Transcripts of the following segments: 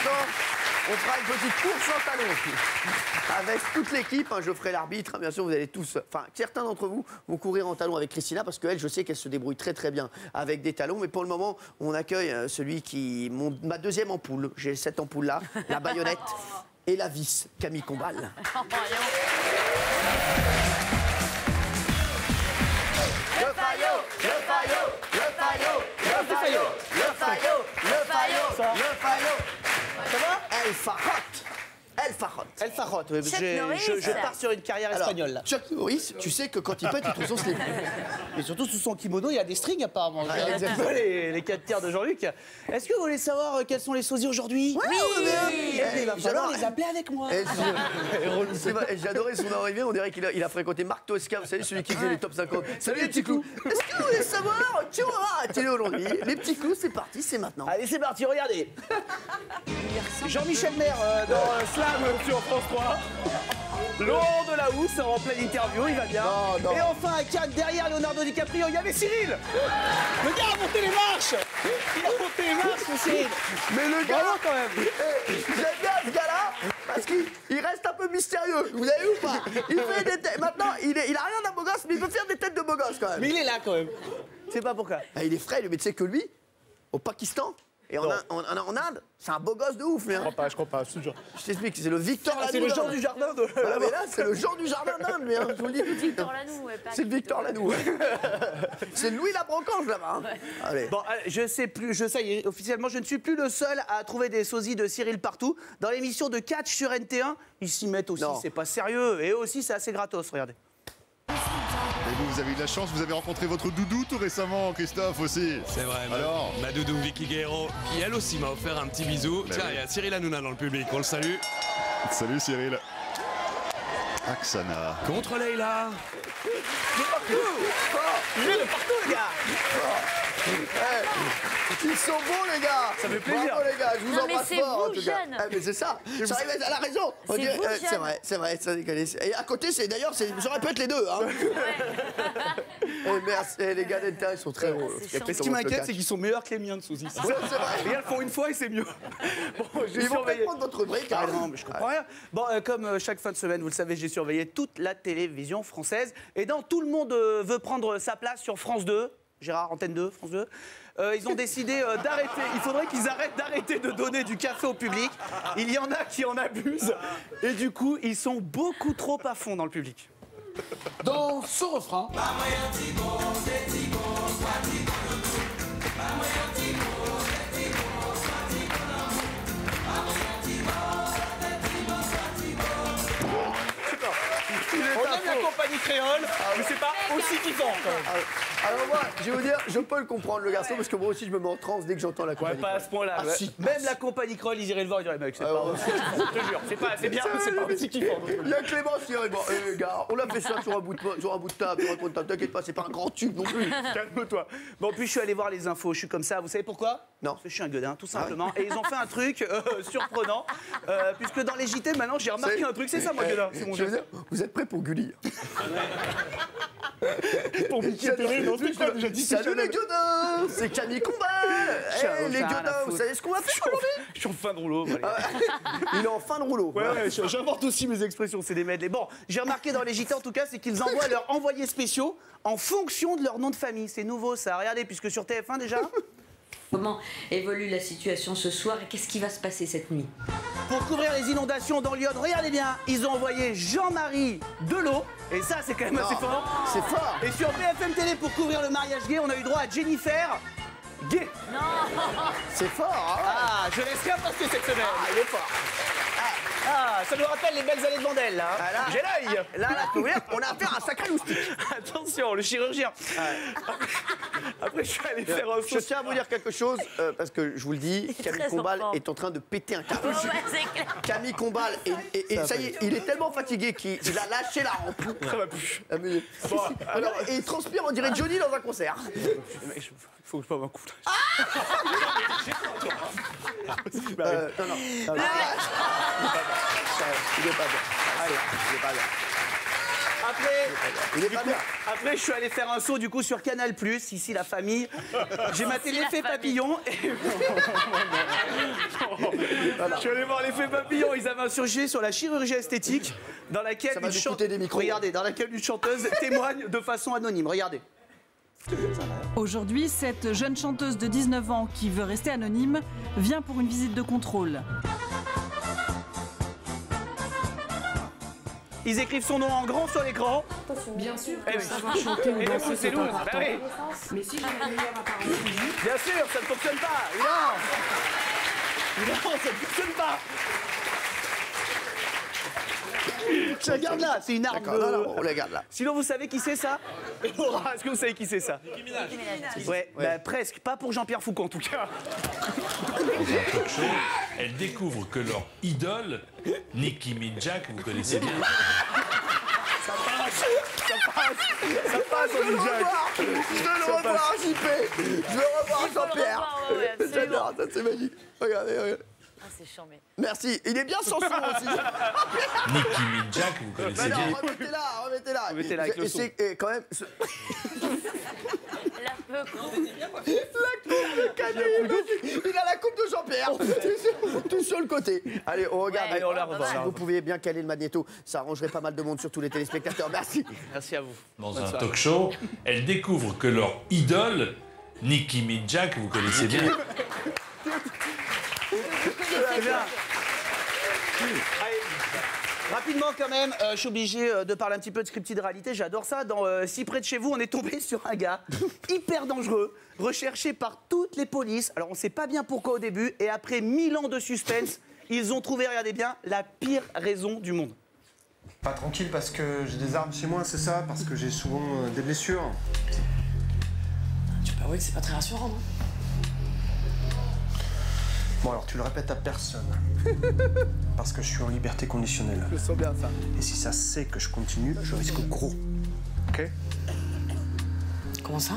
l'instant, on fera une petite course en talons. Avec toute l'équipe, hein, je ferai l'arbitre. Hein, bien sûr, vous allez tous... Enfin, certains d'entre vous vont courir en talons avec Christina parce qu'elle, je sais qu'elle se débrouille très très bien avec des talons. Mais pour le moment, on accueille celui qui... ma deuxième ampoule. J'ai cette ampoule-là, la baïonnette et la vis, Camille Combal. Le faillot, le faillot, le faillot, le faillot, le faillot, le faillot, le faillot. Ça va? Elle farotte. Elle farotte. Elle farotte. Je pars sur une carrière espagnole là. Chuck Norris, tu sais que quand il pète, il trouve son slip. Et surtout sous son kimono, il y a des strings apparemment. Ah, exactement. Les 4 tiers de Jean-Luc. Est-ce que vous voulez savoir quels sont les sosies aujourd'hui? Oui. Il va falloir les appeler avec moi. J'ai adoré son arrivée, on dirait qu'il a fréquenté Marc Tosca, vous savez, celui qui faisait les top 50. Salut les petits clous. Est-ce que vous voulez savoir qui on aura à la télé aujourd'hui? Les petits clous, c'est parti, c'est maintenant. Allez, c'est parti, regardez. Jean-Michel Maire dans Slam sur France 3. Laurent Delahousse en pleine interview, il va bien. Non. Et enfin à Cannes, derrière Leonardo DiCaprio, il y avait Cyril. Le gars a monté les marches. Il a monté les marches, mon Cyril. Mais le gars, bravo quand même. J'aime bien ce gars-là, parce qu'il reste un peu mystérieux. Vous avez vu ou pas? Il fait des têtes. Maintenant, il a rien d'un beau gosse, mais il peut faire des têtes de beau gosse quand même. Mais il est là quand même. Je sais pas pourquoi. Ah, il est frais, mais tu sais que lui, au Pakistan et en Inde, c'est un beau gosse de ouf, lui. Hein. Je crois pas, je te jure. Je t'explique, c'est le Victor Lanoux. C'est le Jean du jardin de. Voilà, mais là, c'est le Jean du jardin d'Inde, lui. Hein. Je vous le dis tout de suite. C'est le Victor Lanoux. C'est Louis Labrancange là-bas. Hein. Ouais. Allez. Bon, je sais plus, ça y est, officiellement, je ne suis plus le seul à trouver des sosies de Cyril partout. Dans l'émission de Catch sur NT1, ils s'y mettent aussi, c'est pas sérieux. Et aussi, c'est assez gratos, regardez. Et vous avez eu de la chance, vous avez rencontré votre doudou tout récemment, Christophe aussi. C'est vrai, alors ma doudou Vicky Guerrero, qui elle aussi m'a offert un petit bisou. Tiens, il y a Cyril Hanouna dans le public, on le salue. Salut Cyril. Aksana. Contre Leïla. Il est de partout, les gars. Ils sont bons, les gars. Ça fait plaisir. Bravo, les gars. Je vous embrasse fort, en tout cas. Jeune. Mais c'est ça. J'arrive à la raison. C'est vrai. Ça déconne. Et à côté, d'ailleurs, ça aurait pu être les deux. Hein. Merci. Les gars d'Inter, ils sont très drôles. Ce qui m'inquiète, c'est qu'ils sont meilleurs que les miens de sosies. Ouais, c'est vrai. Et elles font une fois et c'est mieux. Bon, Ils vont peut-être prendre votre rubrique. Ah non, mais je comprends rien. Bon, comme chaque fin de semaine, vous le savez, j'ai surveillé toute la télévision française. Et dans Tout le monde veut prendre sa place sur France 2, Gérard, Antenne 2, France 2, ils ont décidé d'arrêter. Il faudrait qu'ils arrêtent d'arrêter de donner du café au public. Il y en a qui en abusent. Et du coup, ils sont beaucoup trop à fond dans le public. Dans ce refrain. On aime la compagnie créole, mais c'est pas aussi kiffant quand même. Alors moi, je vais vous dire, je peux le comprendre, le garçon, parce que moi aussi, je me mets en transe dès que j'entends la compagnie. Ouais, pas à ce point-là. Ah, si. Même la compagnie créole, ils iraient le voir, ils diraient, mec, c'est pas aussi kiffant, je te jure. C'est bien, c'est pas aussi kiffant. Il y a Clémence qui dirait, bon, gars, on a fait ça sur un bout de table, t'inquiète pas, c'est pas un grand tube non plus. Calme-toi. Bon, puis je suis allé voir les infos, je suis comme ça, vous savez pourquoi? Non. Parce que je suis un gueudin, tout simplement. Et ils ont fait un truc surprenant, puisque dans les JT, maintenant, j'ai remarqué un truc, c'est ça, moi, gueudin. C'est mon Je veux jeu. dire, vous êtes prêts pour Gulli? Pour Mickey Perry, non, c'est quoi déjà dit? Salut les gueudins, c'est Camille Combal. Les gueudins, vous savez ce qu'on va faire aujourd'hui? Je suis en fin de rouleau. Allez. Il est en fin de rouleau. Ouais, j'invente aussi mes expressions, c'est des medley. Bon, j'ai remarqué dans les JT en tout cas, c'est qu'ils envoient leurs envoyés spéciaux en fonction de leur nom de famille. C'est nouveau ça, regardez, puisque sur TF1 déjà. Comment évolue la situation ce soir et qu'est-ce qui va se passer cette nuit? Pour couvrir les inondations dans Lyon, regardez bien, ils ont envoyé Jean-Marie Delot, et ça c'est quand même assez fort. C'est fort. Et sur BFM Télé, pour couvrir le mariage gay, on a eu droit à Jennifer Gay. Non. C'est fort, hein? Ah, je laisse rien passer cette semaine. Ah, il est fort. Ah, ça nous rappelle les belles années de Vandel, là. Ah, là. J'ai l'œil. Là, faut dire, on a affaire à un sacré loustique. Attention, le chirurgien. Après, je suis allé faire un Je tiens à vous dire quelque chose, parce que je vous le dis, Camille très Combal enfant. est en train de péter un câble. Ouais, c'est clair. Camille Combal, et ça y est, il est tellement fatigué qu'il a lâché la rampe. Ça va plus. Ah, mais- Alors, et il transpire, on dirait Johnny dans un concert. Mec, faut que je prenne un coup. Non. Il est pas bien. Allez, il est pas bien. Il est pas bien. Après, je suis allé faire un saut du coup sur Canal+, ici la famille. J'ai maté l'effet papillon. Et... Je suis allé voir l'effet papillon. Ils avaient un sujet sur la chirurgie esthétique dans laquelle Ça va nous coûter des micros. Regardez, dans laquelle une chanteuse témoigne de façon anonyme. Regardez. Aujourd'hui, cette jeune chanteuse de 19 ans qui veut rester anonyme vient pour une visite de contrôle. Ils écrivent son nom en grand sur l'écran. Bien sûr, Eh oui. savoir chanter ou Et danser, c'est c'est lourd. important. Bah oui. Mais si j'ai la meilleure apparence physique, Bien sûr, ça ne fonctionne pas. Non, ça ne fonctionne pas. Je la garde là, c'est une arme. D'accord, non, on la garde là. Sinon, vous savez qui c'est ça? Laura, est-ce que vous savez qui c'est ça? Nicki Minaj. Ouais, bah, presque. Pas pour Jean-Pierre Foucault en tout cas. Dans un talk show, elles découvrent que leur idole, Nicki Minaj, que vous connaissez bien, Ça passe, Je veux le revoir. Je veux le revoir, JP. Je veux revoir Jean-Pierre. J'adore, ça c'est magique. Regardez, regardez. Ah, c'est charmé. Merci. Il est bien sans son aussi. Nicki Minaj, que vous connaissez Non, bien. remettez-la, remettez-la. Remettez-la avec le Et son. c'est quand même... La peu Il a la coupe de Jean-Pierre. Tout sur le côté. Allez, on regarde. Ouais, Allez, on la revoit. Si vous pouviez bien caler le magnéto, ça arrangerait pas mal de monde, surtout les téléspectateurs. Merci. Merci à vous. Dans un talk show, elles découvrent que leur idole, Nicki Minaj, que vous connaissez bien, C'est bien. Allez, rapidement quand même, je suis obligé de parler un petit peu de scripted réalité, j'adore ça. Dans Si près de chez vous, on est tombé sur un gars hyper dangereux, recherché par toutes les polices. Alors on sait pas bien pourquoi au début, et après 1000 ans de suspense, ils ont trouvé, regardez bien, la pire raison du monde. Pas tranquille parce que j'ai des armes chez moi, c'est ça? Parce que j'ai souvent des blessures. tu peux avouer que c'est pas très rassurant, non? Bon alors tu le répètes à personne. Parce que je suis en liberté conditionnelle. Je sens bien ça. Et si ça sait que je continue, je risque gros. Ok? Comment ça?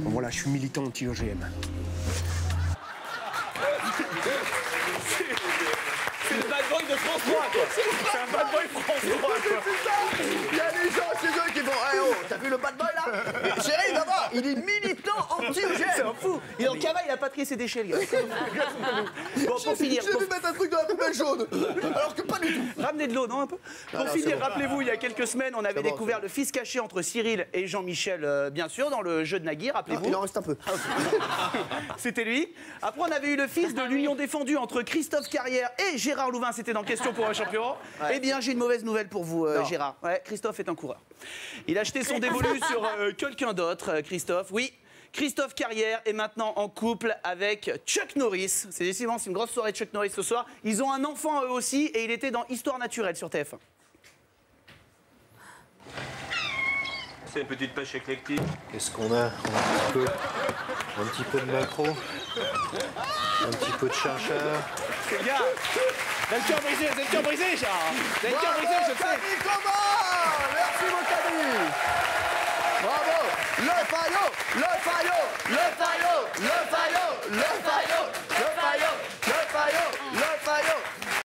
Bon, voilà, je suis militant anti-OGM. C'est le bad boy de France 3, quoi. C'est un bad boy France 3, quoi. C'est ça. Il y a des gens chez eux qui font « Eh oh, t'as vu le bad boy là ?» Chérie, va voir, il est militant C'est anti-OGM. un fou. Il est en cavale, il a pas trié ses déchets, les gars. Bon, pour finir. Je l'ai vu mettre un truc dans la poubelle jaune. Alors que pas du tout. Ramenez de l'eau, non, un peu? Pour non, finir, c'est bon. rappelez-vous, il y a quelques semaines, on avait C'est bon, découvert c'est le fils caché entre Cyril et Jean-Michel, bien sûr, dans le jeu de Nagui, Il rappelez-vous. en reste un peu. C'était lui. Après, on avait eu le fils de l'union défendue entre Christophe Carrière et Gérard Louvain. C'était dans Question pour un champion. Eh bien, j'ai une mauvaise nouvelle pour vous, Gérard. Ouais, Christophe est un coureur. Il a acheté son dévolu sur quelqu'un d'autre, Christophe. Oui. Christophe Carrière est maintenant en couple avec Chuck Norris. C'est décidément, c'est une grosse soirée de Chuck Norris ce soir. Ils ont un enfant eux aussi et il était dans Histoire naturelle sur TF1. C'est une petite pêche éclectique. Qu'est-ce qu'on a? Un petit peu de macro. Un petit peu de chinchard. C'est gars. Vous avez le cœur brisé, vous avez le cœur brisé, Gérard. Vous avez le cœur brisé, je le sais. Camille Coman. Merci mon Camille. Bravo. Le faillot, le faillot, le faillot, le faillot, le faillot.